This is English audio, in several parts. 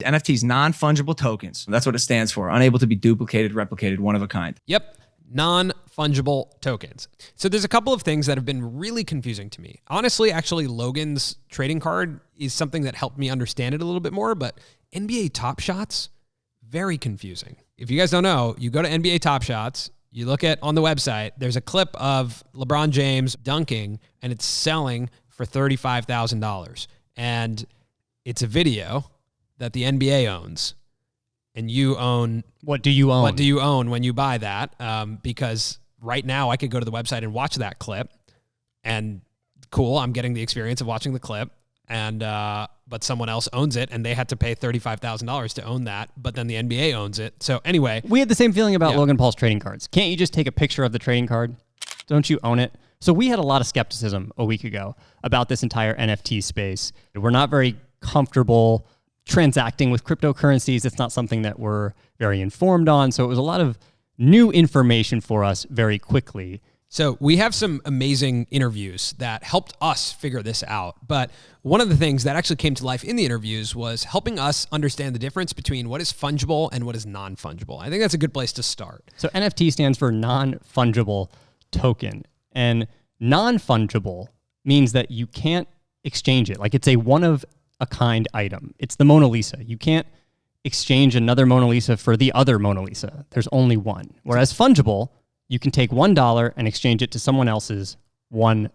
NFTs, non-fungible tokens. That's what it stands for. Unable to be duplicated, replicated, one of a kind. Yep. Non-fungible tokens. So there's a couple of things that have been really confusing to me. Honestly, actually, Logan's trading card is something that helped me understand it a little bit more, but NBA Top Shots, very confusing. If you guys don't know, you go to NBA Top Shots, you look at on the website, there's a clip of LeBron James dunking, and it's selling for $35,000. And it's a video that the NBA owns. And you own... What do you own? What do you own when you buy that? Because right now I could go to the website and watch that clip. And cool, I'm getting the experience of watching the clip. And but someone else owns it, and they had to pay $35,000 to own that. But then the NBA owns it. So anyway... We had the same feeling about Logan Paul's trading cards. Can't you just take a picture of the trading card? Don't you own it? So we had a lot of skepticism a week ago about this entire NFT space. We're not very comfortable transacting with cryptocurrencies. It's not something that we're very informed on. So it was a lot of new information for us very quickly. So we have some amazing interviews that helped us figure this out. But one of the things that actually came to life in the interviews was helping us understand the difference between what is fungible and what is non-fungible. I think that's a good place to start. So NFT stands for non-fungible token. And non-fungible means that you can't exchange it. Like it's a one-of-a-kind item. It's the Mona Lisa. You can't exchange another Mona Lisa for the other Mona Lisa. There's only one. Whereas fungible, you can take $1 and exchange it to someone else's $1.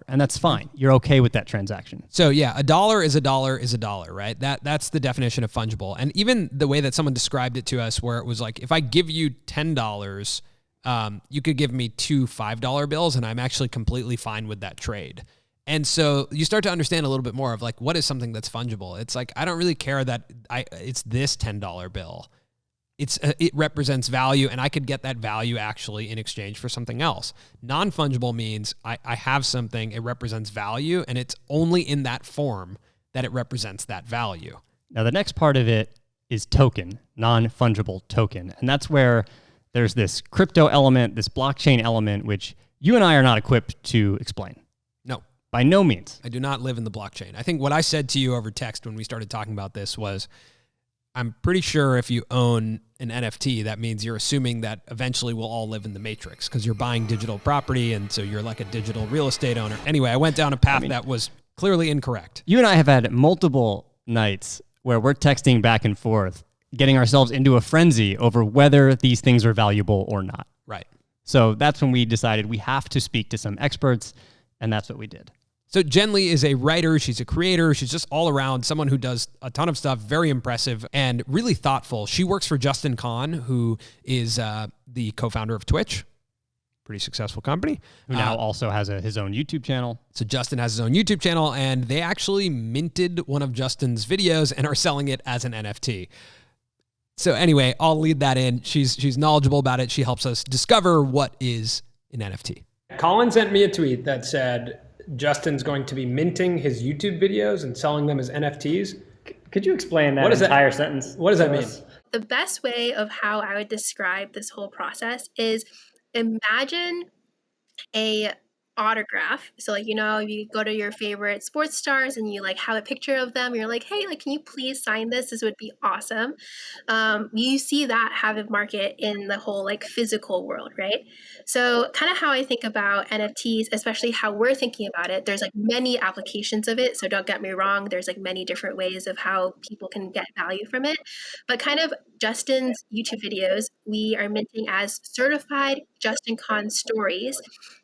And that's fine. You're okay with that transaction. So yeah, a dollar is a dollar is a dollar, right? That's the definition of fungible. And even the way that someone described it to us, where it was like, if I give you $10, you could give me two $5 bills, and I'm actually completely fine with that trade. And so you start to understand a little bit more of like, what is something that's fungible? It's like, I don't really care that it's this $10 bill. It represents value, and I could get that value actually in exchange for something else. Non-fungible means I have something, it represents value, and it's only in that form that it represents that value. Now, the next part of it is token, non-fungible token. And that's where there's this crypto element, this blockchain element, which you and I are not equipped to explain. No. By no means. I do not live in the blockchain. I think what I said to you over text when we started talking about this was, I'm pretty sure if you own an NFT, that means you're assuming that eventually we'll all live in the matrix because you're buying digital property, and so you're like a digital real estate owner. Anyway, I went down a path that was clearly incorrect. You and I have had multiple nights where we're texting back and forth, getting ourselves into a frenzy over whether these things are valuable or not. Right. So that's when we decided we have to speak to some experts, and that's what we did. So Jen Lee is a writer, she's a creator, she's just all around someone who does a ton of stuff, very impressive and really thoughtful. She works for Justin Kan, who is the co-founder of Twitch, pretty successful company. Who now also has his own YouTube channel. So Justin has his own YouTube channel, and they actually minted one of Justin's videos and are selling it as an NFT. So anyway, I'll lead that in. She's knowledgeable about it. She helps us discover what is an NFT. Colin sent me a tweet that said, Justin's going to be minting his YouTube videos and selling them as NFTs. Could you explain that entire sentence? What does that mean? The best way of how I would describe this whole process is imagine a autograph. So like, you go to your favorite sports stars and you like have a picture of them. You're like, hey, like, can you please sign this? This would be awesome. You see that have a market in the whole like physical world, right? So kind of how I think about NFTs, especially how we're thinking about it, there's like many applications of it. So don't get me wrong. There's like many different ways of how people can get value from it. But kind of Justin's YouTube videos, we are minting as certified Justin Kan stories,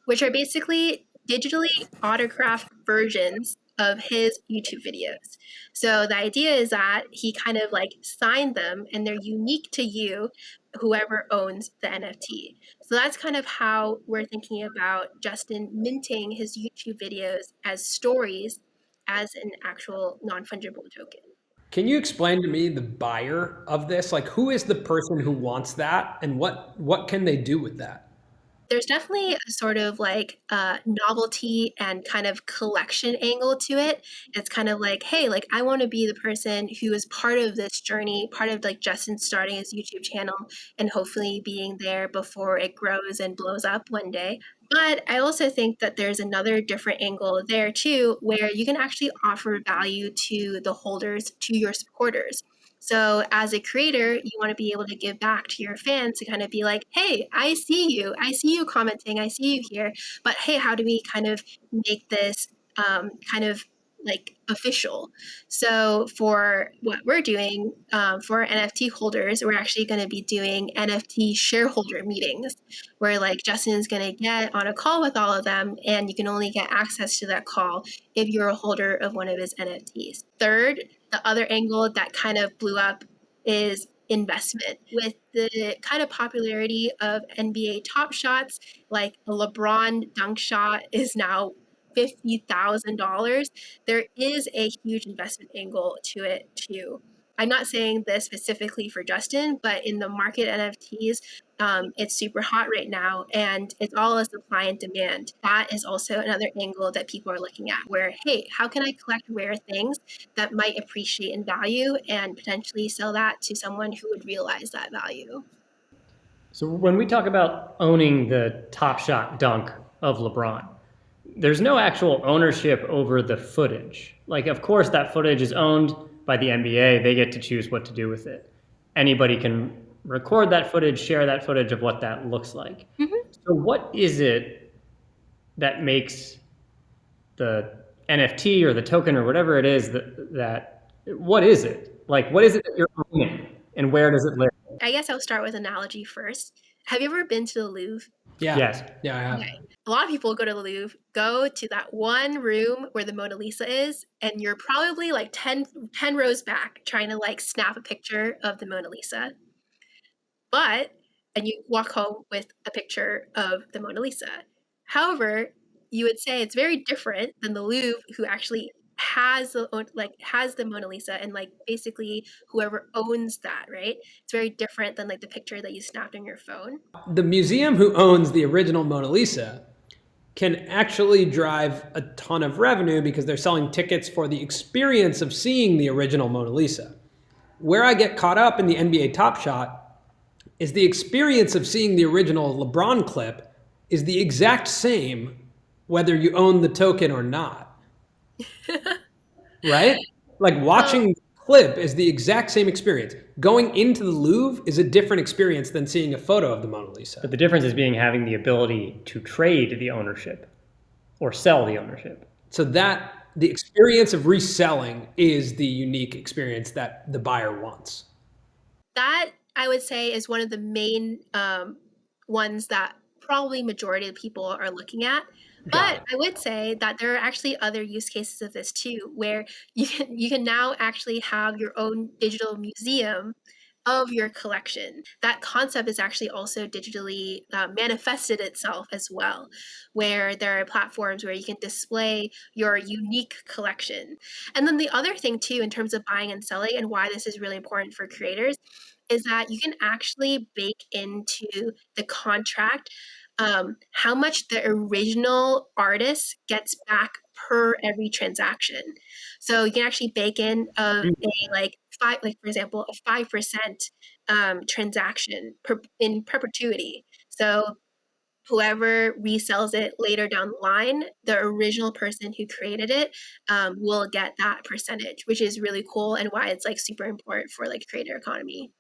which are basically digitally autographed versions of his YouTube videos. So the idea is that he kind of like signed them and they're unique to you, whoever owns the NFT. So that's kind of how we're thinking about Justin minting his YouTube videos as stories as an actual non-fungible token. Can you explain to me the buyer of this? Like, who is the person who wants that, and what can they do with that? There's definitely a sort of like novelty and kind of collection angle to it. It's kind of like, hey, like I want to be the person who is part of this journey, part of like Justin starting his YouTube channel and hopefully being there before it grows and blows up one day. But I also think that there's another different angle there too, where you can actually offer value to the holders, to your supporters. So as a creator, you want to be able to give back to your fans to kind of be like, hey, I see you commenting, I see you here, but hey, how do we kind of make this kind of like official? So for what we're doing for NFT holders, we're actually going to be doing NFT shareholder meetings where like Justin is going to get on a call with all of them, and you can only get access to that call if you're a holder of one of his NFTs. Third, the other angle that kind of blew up is investment. With the kind of popularity of NBA top shots, like a LeBron dunk shot is now $50,000. There is a huge investment angle to it too. I'm not saying this specifically for Justin, but in the market NFTs, it's super hot right now, and it's all a supply and demand. That is also another angle that people are looking at where, hey, how can I collect rare things that might appreciate in value and potentially sell that to someone who would realize that value? So when we talk about owning the top shot dunk of LeBron, there's no actual ownership over the footage. Like, of course, that footage is owned by the NBA. They get to choose what to do with it. Anybody can record that footage, share that footage of what that looks like. Mm-hmm. So what is it that makes the NFT or the token or whatever it is that what is it? Like, what is it that you're owning, and where does it live? I guess I'll start with analogy first. Have you ever been to the Louvre? Yeah. Yes. Yeah, I have. Okay. A lot of people go to the Louvre, go to that one room where the Mona Lisa is, and you're probably like 10 rows back trying to like snap a picture of the Mona Lisa. And you walk home with a picture of the Mona Lisa. However, you would say it's very different than the Louvre, who actually has the Mona Lisa, and like basically whoever owns that, right? It's very different than like the picture that you snapped on your phone. The museum who owns the original Mona Lisa can actually drive a ton of revenue because they're selling tickets for the experience of seeing the original Mona Lisa. Where I get caught up in the NBA Top Shot is the experience of seeing the original LeBron clip is the exact same whether you own the token or not. Right? Like watching the clip is the exact same experience. Going into the Louvre is a different experience than seeing a photo of the Mona Lisa. But the difference is having the ability to trade the ownership or sell the ownership. So that the experience of reselling is the unique experience that the buyer wants. That I would say is one of the main ones that probably majority of people are looking at. But I would say that there are actually other use cases of this too, where you can now actually have your own digital museum of your collection. That concept is actually also digitally manifested itself as well, where there are platforms where you can display your unique collection. And then the other thing too, in terms of buying and selling, and why this is really important for creators, is that you can actually bake into the contract how much the original artist gets back per every transaction. So you can actually bake in a like for example, a 5% transaction in perpetuity. So whoever resells it later down the line, the original person who created it will get that percentage, which is really cool and why it's like super important for like creator economy.